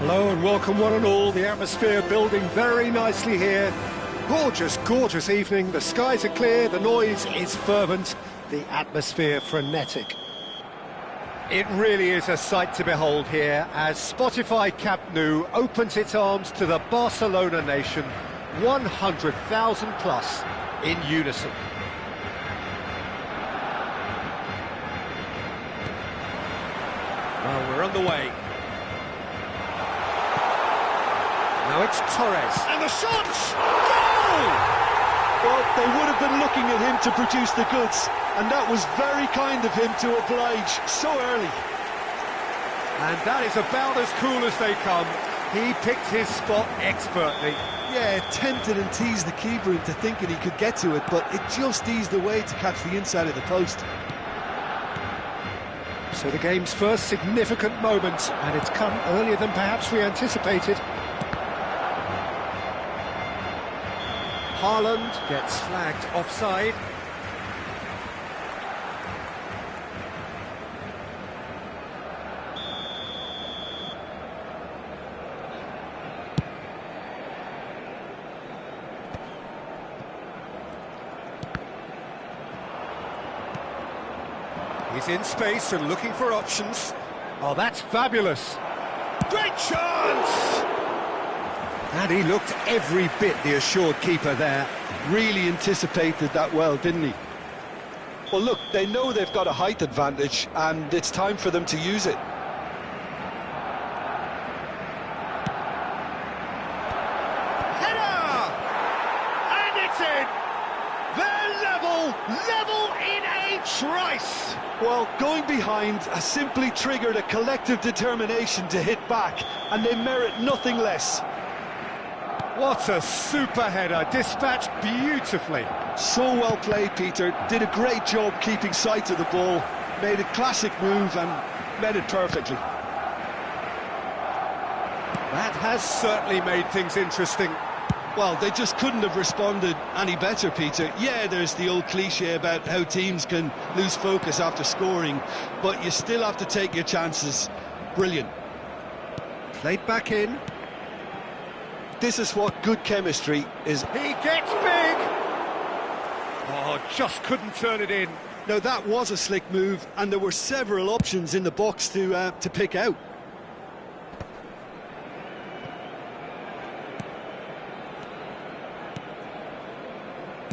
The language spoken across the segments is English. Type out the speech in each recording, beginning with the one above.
Hello and welcome one and all. The atmosphere building very nicely here. Gorgeous, gorgeous evening. The skies are clear, the noise is fervent, the atmosphere frenetic. It really is a sight to behold here as Spotify Camp Nou opens its arms to the Barcelona nation, 100,000 plus in unison. Well, we're underway. Now it's Torres. And the shots! Goal! Well, they would have been looking at him to produce the goods, and that was very kind of him to oblige so early. And that is about as cool as they come. He picked his spot expertly. Yeah, it tempted and teased the keeper into thinking he could get to it, but it just eased away to catch the inside of the post. So the game's first significant moment, and it's come earlier than perhaps we anticipated. Haaland gets flagged offside. He's in space and looking for options. Oh, that's fabulous. Great chance! And he looked every bit the assured keeper there. Really anticipated that well, didn't he? Well, look, they know they've got a height advantage, and it's time for them to use it. Header! And it's in! They're level in a trice! Well, going behind has simply triggered a collective determination to hit back, and they merit nothing less. What a super header, dispatched beautifully. So well played, Peter. Did a great job keeping sight of the ball, made a classic move and met it perfectly. That has certainly made things interesting. Well, they just couldn't have responded any better, Peter. Yeah, there's the old cliche about how teams can lose focus after scoring, but you still have to take your chances. Brilliant. Played back in. This is what good chemistry is. He gets big! Oh, just couldn't turn it in. Now, that was a slick move, and there were several options in the box to pick out.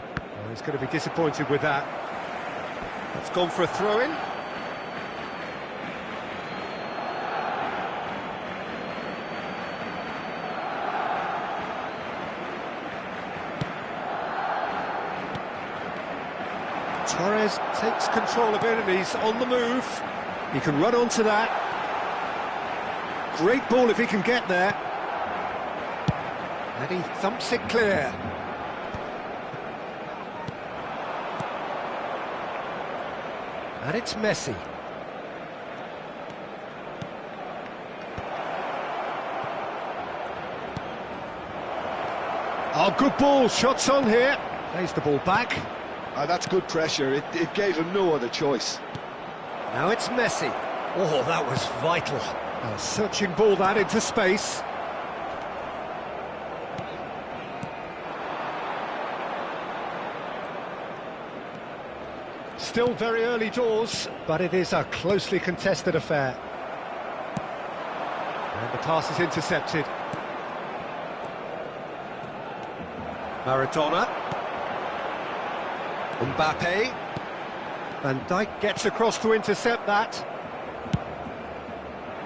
Oh, he's going to be disappointed with that. It's gone for a throw-in. Torres takes control of it and he's on the move. He can run onto that. Great ball if he can get there. And he thumps it clear. And it's Messi. Oh, good ball. Shots on here. Plays the ball back. That's good pressure. It gave him no other choice. Now it's Messi. Oh, that was vital. A searching ball that into space. Still very early doors, but it is a closely contested affair. And the pass is intercepted. Maradona. Mbappe. Van Dijk gets across to intercept that.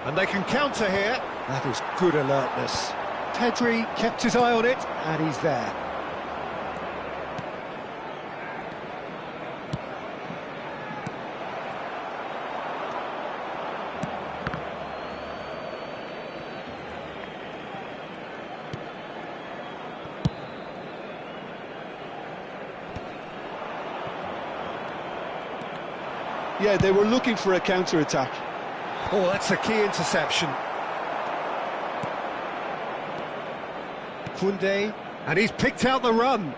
And they can counter here. That is good alertness. Pedri kept his eye on it, and he's there. Yeah, they were looking for a counter-attack. Oh, that's a key interception. Koundé, and he's picked out the run.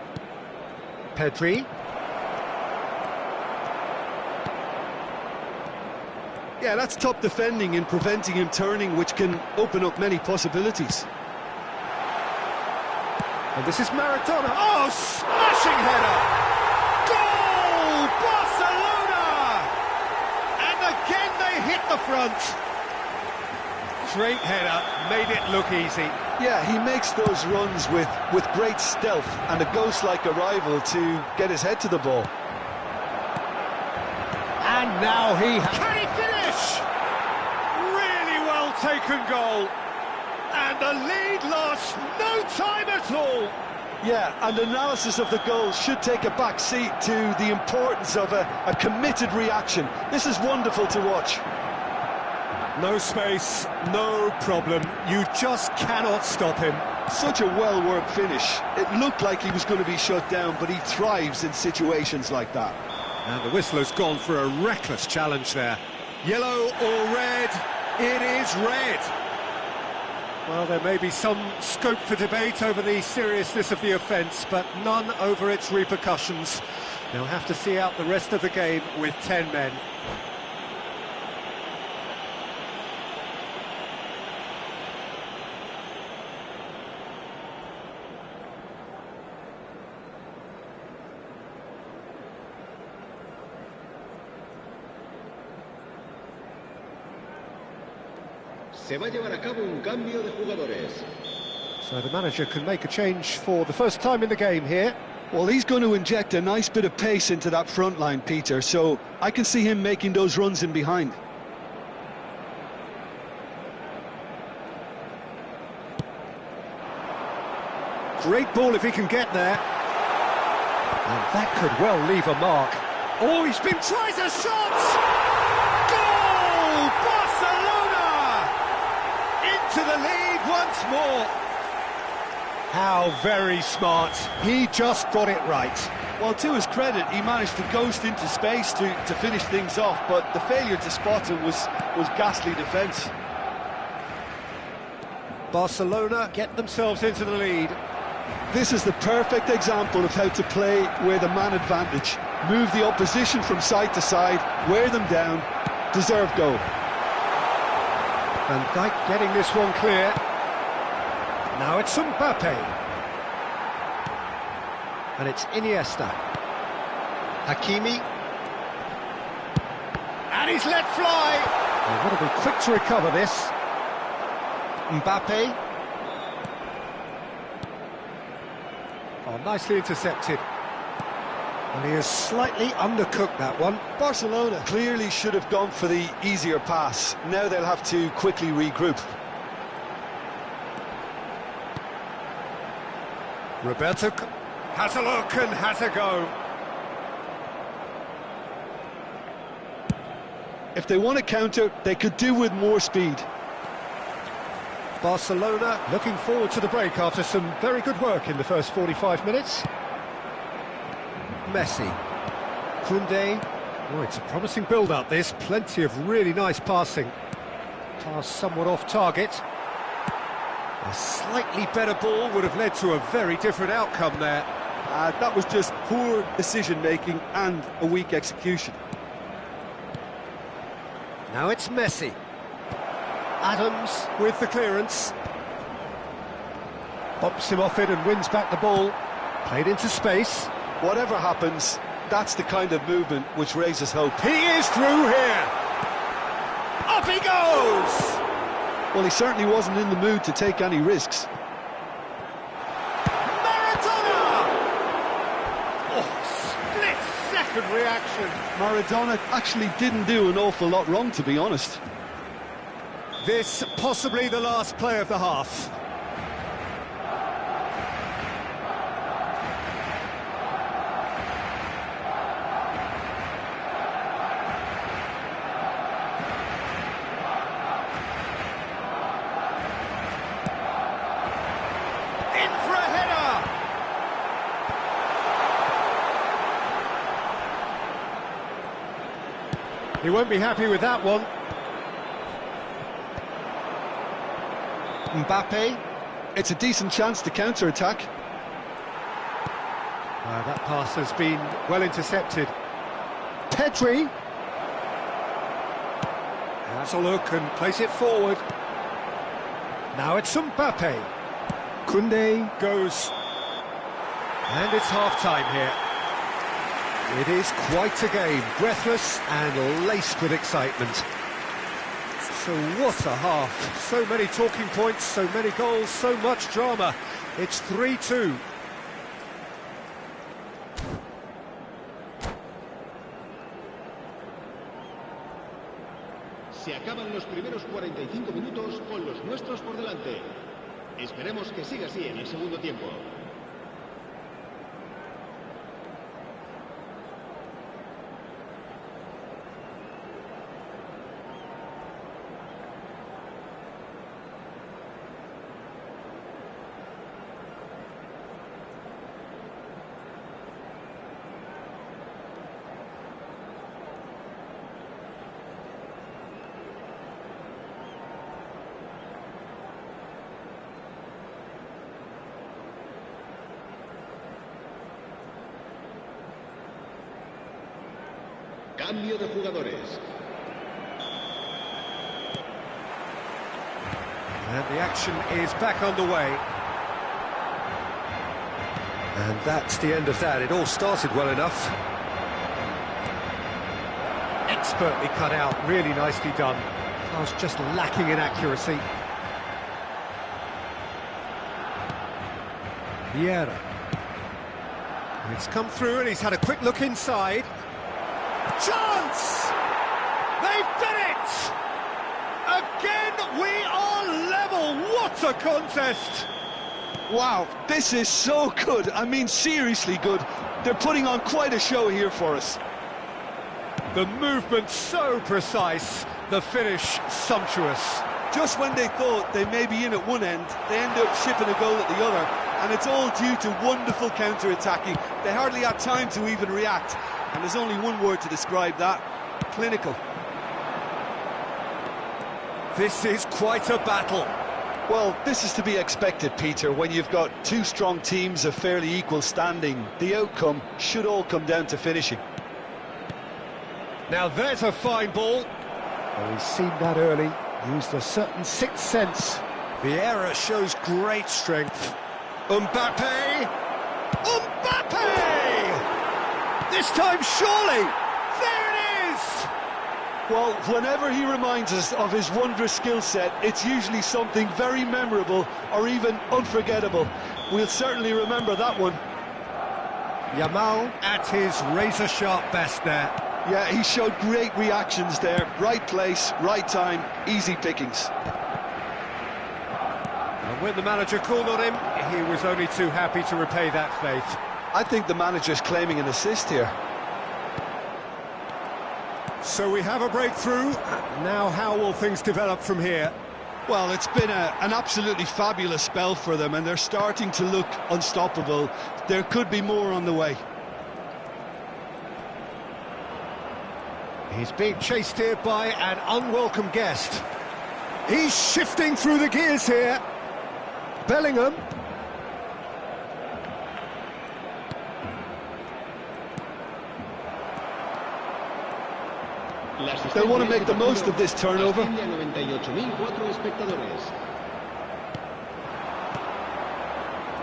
Pedri. Yeah, that's top defending and preventing him turning, which can open up many possibilities. And this is Maradona. Oh, smashing header! Goal! Barcelona! And again they hit the front. Great header, made it look easy. Yeah, he makes those runs with great stealth and a ghost-like arrival to get his head to the ball. And now can he finish? Really well taken goal. And the lead lost no time at all. Yeah, and analysis of the goal should take a back seat to the importance of a committed reaction. This is wonderful to watch. No space, no problem. You just cannot stop him. Such a well-worked finish. It looked like he was going to be shut down, but he thrives in situations like that. And the whistle has gone for a reckless challenge there. Yellow or red? It is red. Well, there may be some scope for debate over the seriousness of the offence, but none over its repercussions. They'll have to see out the rest of the game with 10 men. Se va a llevar a cabo un cambio de jugadores. So the manager can make a change for the first time in the game here. Well, he's going to inject a nice bit of pace into that front line, Peter, so I can see him making those runs in behind. Great ball if he can get there. And that could well leave a mark. Oh, tries a shot! Goal! Barcelona! Into the lead once more. How very smart. He just got it right. Well, to his credit, he managed to ghost into space to finish things off, but the failure to spot it was ghastly defence. Barcelona get themselves into the lead. This is the perfect example of how to play with a man advantage. Move the opposition from side to side, wear them down, deserve goal. Van Dijk getting this one clear. Now it's Mbappe. And it's Iniesta. Hakimi. And he's let fly. They've got to be quick to recover this. Mbappe. Oh, nicely intercepted. And he has slightly undercooked that one. Barcelona clearly should have gone for the easier pass. Now they'll have to quickly regroup. Roberto has a look and has a go. If they want to counter, they could do with more speed. Barcelona looking forward to the break after some very good work in the first 45 minutes. Messi. Koundé. Oh, it's a promising build-up, this. Plenty of really nice passing. Pass somewhat off target. A slightly better ball would have led to a very different outcome there. That was just poor decision-making and a weak execution. Now it's Messi. Adams with the clearance. Bumps him off it and wins back the ball. Played into space. Whatever happens, that's the kind of movement which raises hope. He is through here. Up he goes! Well, he certainly wasn't in the mood to take any risks. Maradona! Oh, split-second reaction. Maradona actually didn't do an awful lot wrong, to be honest. This possibly the last play of the half. In for a header. He won't be happy with that one. Mbappe. It's a decent chance to counter-attack. That pass has been well intercepted. Pedri. Has a look and plays it forward. Now it's Mbappe. Koundé goes. And it's half-time here. It is quite a game, breathless and laced with excitement. So what a half. So many talking points, so many goals, so much drama. It's 3-2. Se acaban los primeros 45 minutos con los nuestros por delante. Esperemos que siga así en el segundo tiempo. Cambio de jugadores. And the action is back underway. And that's the end of that. It all started well enough. Expertly cut out, really nicely done. I was just lacking in accuracy. Vieira. It's come through and he's had a quick look inside. Chance! They've done it! Again, we are level! What a contest! Wow, this is so good. I mean, seriously good. They're putting on quite a show here for us. The movement so precise, the finish sumptuous. Just when they thought they may be in at one end, they end up shipping a goal at the other, and it's all due to wonderful counter-attacking. They hardly had time to even react. And there's only one word to describe that: clinical. This is quite a battle. Well, this is to be expected, Peter, when you've got two strong teams of fairly equal standing. The outcome should all come down to finishing. Now there's a fine ball. Well, he's seen that early, used a certain sixth sense. Vieira shows great strength. Mbappe! Mbappe! This time, surely! There it is! Well, whenever he reminds us of his wondrous skill set, it's usually something very memorable or even unforgettable. We'll certainly remember that one. Yamal at his razor-sharp best there. Yeah, he showed great reactions there. Right place, right time, easy pickings. And when the manager called on him, he was only too happy to repay that faith. I think the manager's claiming an assist here. So we have a breakthrough. Now how will things develop from here? Well, it's been an absolutely fabulous spell for them, and they're starting to look unstoppable. There could be more on the way. He's being chased here by an unwelcome guest. He's shifting through the gears here. Bellingham. They'll want to make the most of this turnover.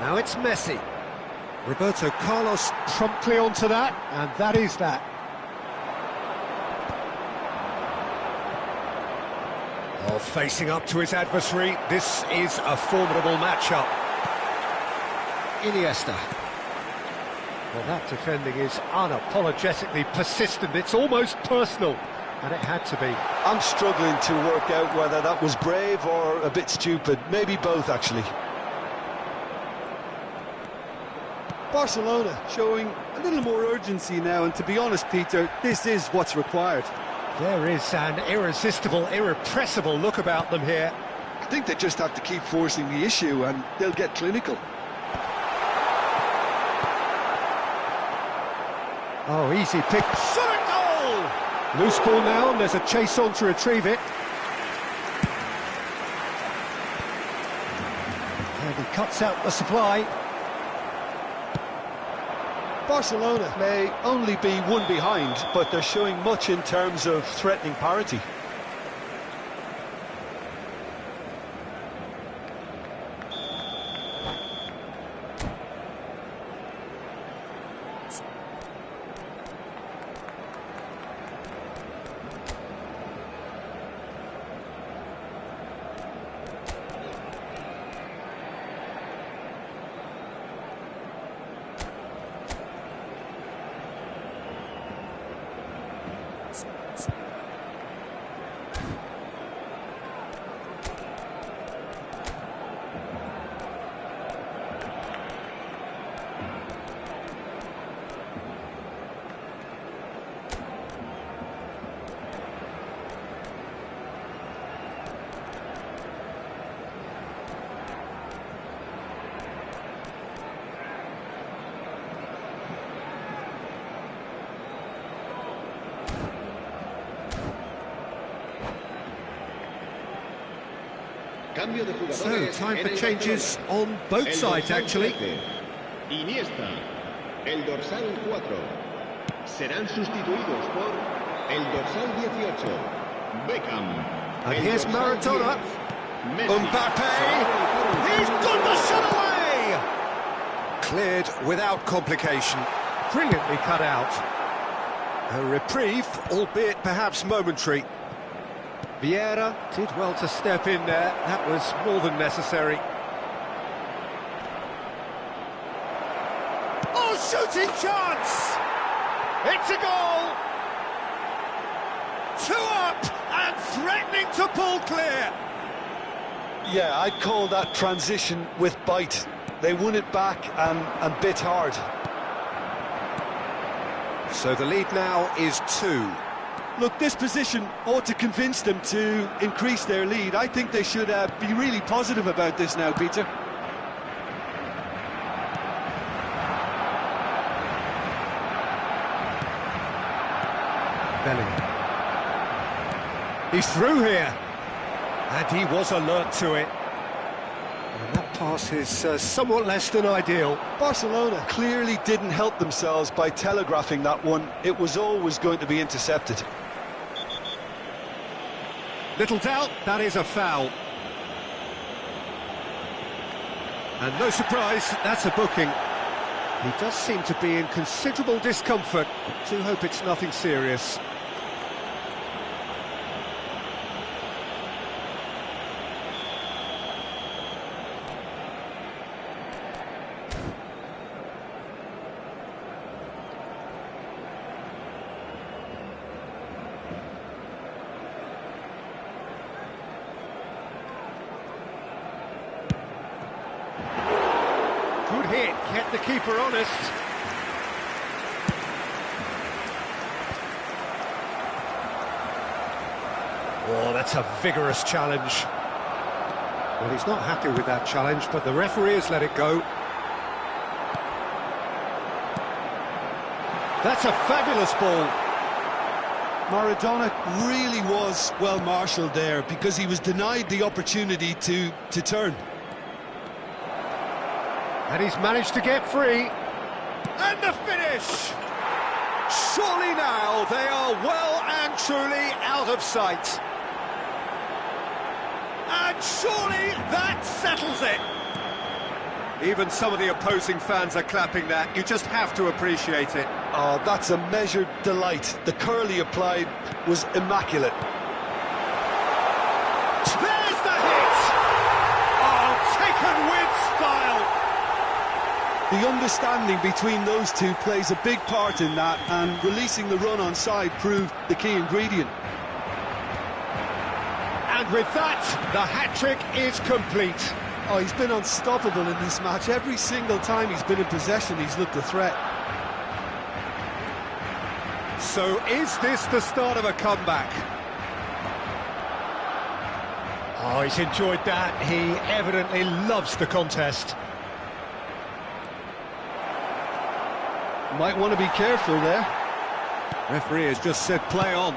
Now it's Messi. Roberto Carlos promptly onto that, and that is that. Oh, facing up to his adversary, this is a formidable matchup. Iniesta. Well, that defending is unapologetically persistent. It's almost personal, and it had to be. I'm struggling to work out whether that was brave or a bit stupid. Maybe both, actually. Barcelona showing a little more urgency now, and to be honest, Peter, this is what's required. There is an irresistible, irrepressible look about them here. I think they just have to keep forcing the issue, and they'll get clinical. Oh, easy pick. Shot a goal! Loose ball now, and there's a chase on to retrieve it. And he cuts out the supply. Barcelona may only be one behind, but they're showing much in terms of threatening parity. Cambio de So, jugadores time en for el changes Barcelona. on both El sides, dorsal actually. 13, Iniesta. El dorsal 4. Serán sustituidos por el dorsal 18, Beckham. And El here's dorsal Maradona. 10, Messi. Mbappe. He's done the shot away! Cleared without complication. Brilliantly cut out. A reprieve, albeit perhaps momentary. Vieira did well to step in there. That was more than necessary. Oh, shooting chance! It's a goal! 2 up and threatening to pull clear. Yeah, I'd call that transition with bite. They won it back and bit hard. So the lead now is 2. Look, this position ought to convince them to increase their lead. I think they should be really positive about this now, Peter. Bellingham. He's through here. And he was alert to it. And that pass is somewhat less than ideal. Barcelona clearly didn't help themselves by telegraphing that one. It was always going to be intercepted. Little doubt, that is a foul. And no surprise, that's a booking. He does seem to be in considerable discomfort. I do hope it's nothing serious. Good hit, kept the keeper honest. Oh, that's a vigorous challenge. Well, he's not happy with that challenge, but the referee has let it go. That's a fabulous ball. Maradona really was well marshalled there because he was denied the opportunity to turn. And he's managed to get free. And the finish! Surely now they are well and truly out of sight. And surely that settles it. Even some of the opposing fans are clapping that. You just have to appreciate it. Oh, that's a measured delight. The curl he applied was immaculate. There's the hit! Oh, taken with style. The understanding between those two plays a big part in that, and releasing the run on side proved the key ingredient. And with that, the hat-trick is complete. Oh, he's been unstoppable in this match. Every single time he's been in possession, he's looked a threat. So is this the start of a comeback? Oh, he's enjoyed that. He evidently loves the contest. Might want to be careful there. Referee has just said play on.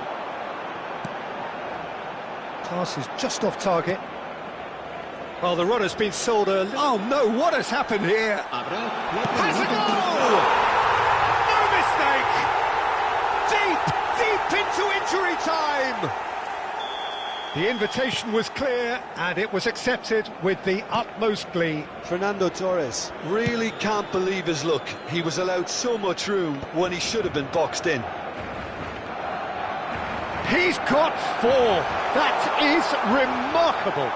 Pass is just off target. Well, the runner's been sold a... Oh no, what has happened here? Has a goal! No mistake! Deep into injury time! The invitation was clear, and it was accepted with the utmost glee. Fernando Torres really can't believe his luck. He was allowed so much room when he should have been boxed in. He's got 4. That is remarkable.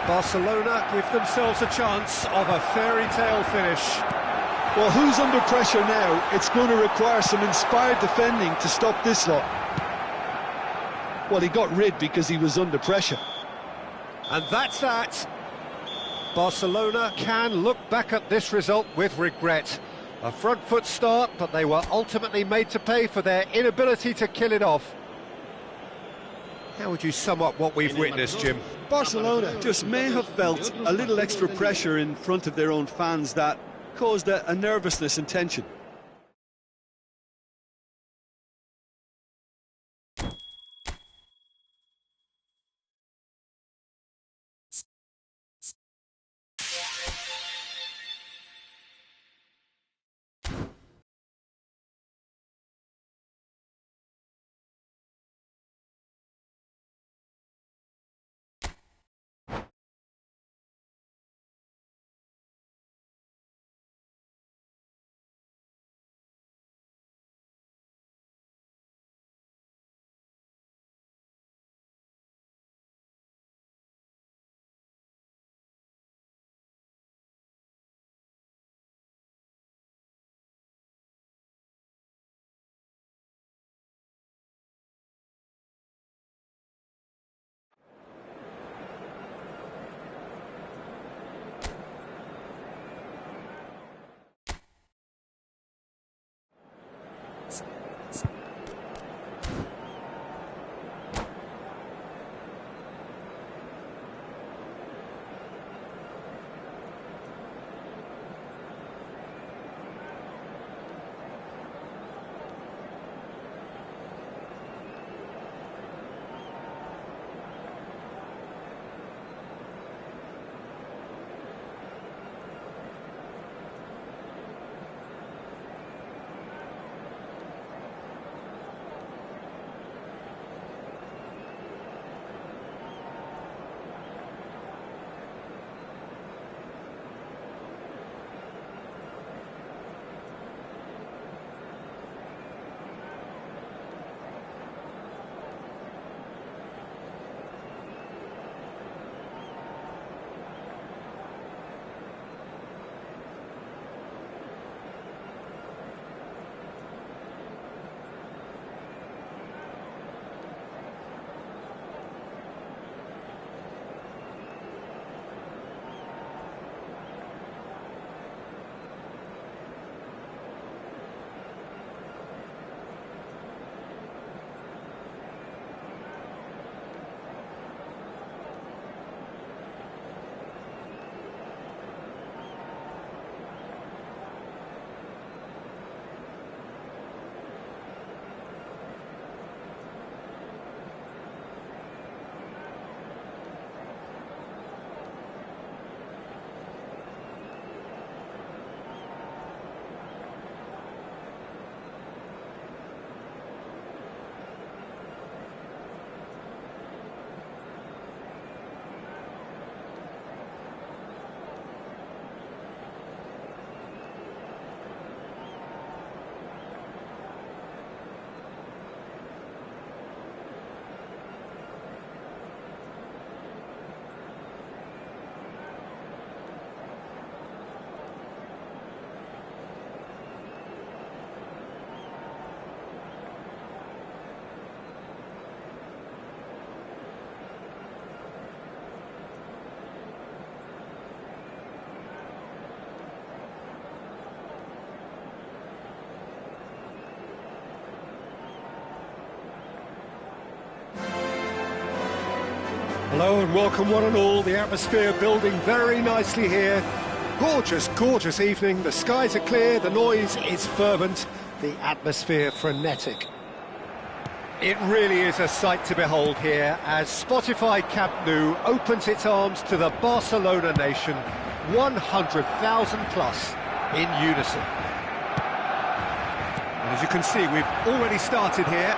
Barcelona give themselves a chance of a fairy tale finish. Well, who's under pressure now? It's going to require some inspired defending to stop this lot. Well, he got rid because he was under pressure. And that's that. Barcelona can look back at this result with regret. A front foot start, but they were ultimately made to pay for their inability to kill it off. How would you sum up what we've witnessed, Jim? Barcelona just may have felt a little extra pressure in front of their own fans that caused a nervousness and tension. Hello and welcome one and all. The atmosphere building very nicely here. Gorgeous, gorgeous evening. The skies are clear, the noise is fervent, the atmosphere frenetic. It really is a sight to behold here as Spotify Camp Nou opens its arms to the Barcelona nation, 100,000 plus in unison. And as you can see, we've already started here.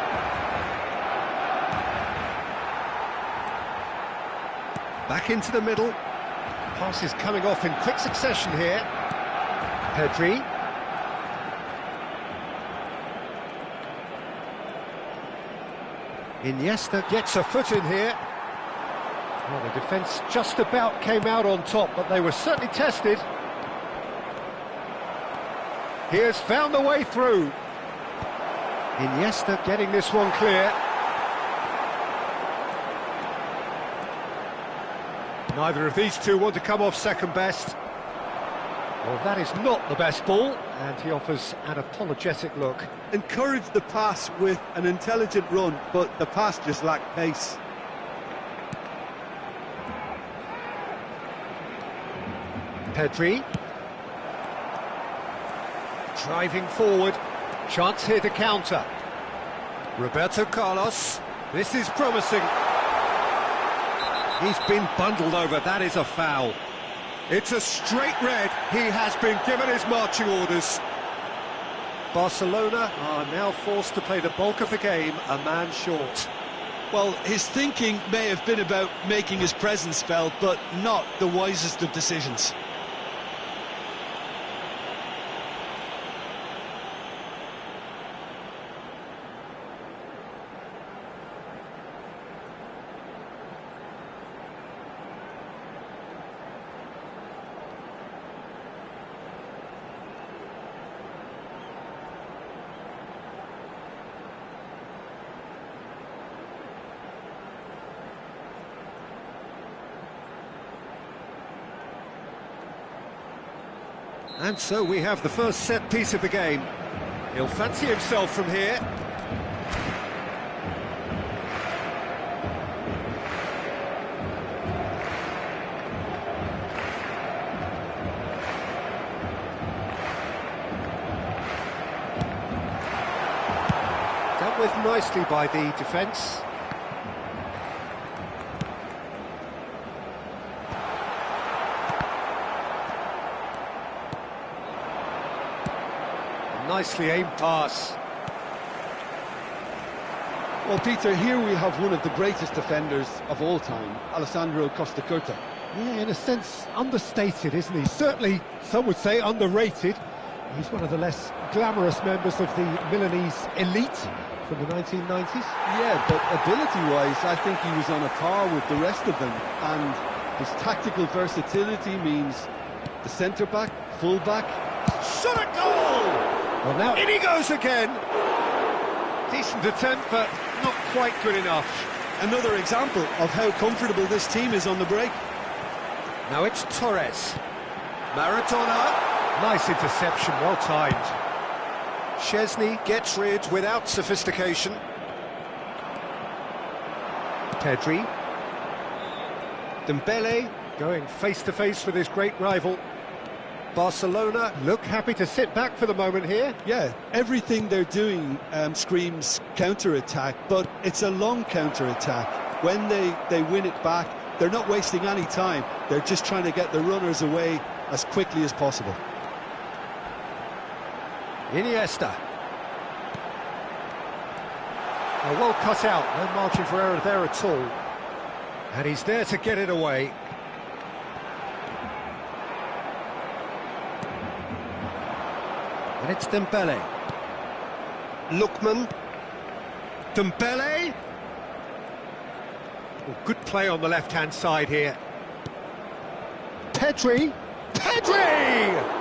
Back into the middle. Passes coming off in quick succession here. Pedri. Iniesta gets a foot in here. Well, the defence just about came out on top, but they were certainly tested. He has found the way through. Iniesta getting this one clear. Neither of these two want to come off second best. Well, that is not the best ball, and he offers an apologetic look. Encouraged the pass with an intelligent run, but the pass just lacked pace. Pedri. Driving forward. Chance here to counter. Roberto Carlos. This is promising. He's been bundled over, that is a foul. It's a straight red, he has been given his marching orders. Barcelona are now forced to play the bulk of the game, a man short. Well, his thinking may have been about making his presence felt, but not the wisest of decisions. And so we have the first set piece of the game. He'll fancy himself from here. Dealt with nicely by the defence. Nicely aimed pass. Well, Peter, here we have one of the greatest defenders of all time, Alessandro Costa Curta. Yeah, in a sense, understated, isn't he? Certainly, some would say underrated. He's one of the less glamorous members of the Milanese elite from the 1990s. Yeah, but ability-wise, I think he was on a par with the rest of them. And his tactical versatility means the centre-back, full-back. Shot at goal! Well, now in he goes again. Decent attempt, but not quite good enough. Another example of how comfortable this team is on the break. Now it's Torres. Maradona. Nice interception, well timed. Szczesny gets rid without sophistication. Pedri. Dembele going face-to-face with his great rival. Barcelona look happy to sit back for the moment here. Yeah, everything they're doing screams counter-attack, but it's a long counter-attack. When they win it back, they're not wasting any time. They're just trying to get the runners away as quickly as possible. Iniesta. Well cut out, no margin for error there at all. And he's there to get it away. And it's Dembele. Lookman. Dembele. Oh, good play on the left-hand side here. Pedri. Pedri!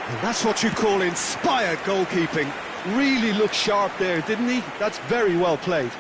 And that's what you call inspired goalkeeping. Really looked sharp there, didn't he? That's very well played.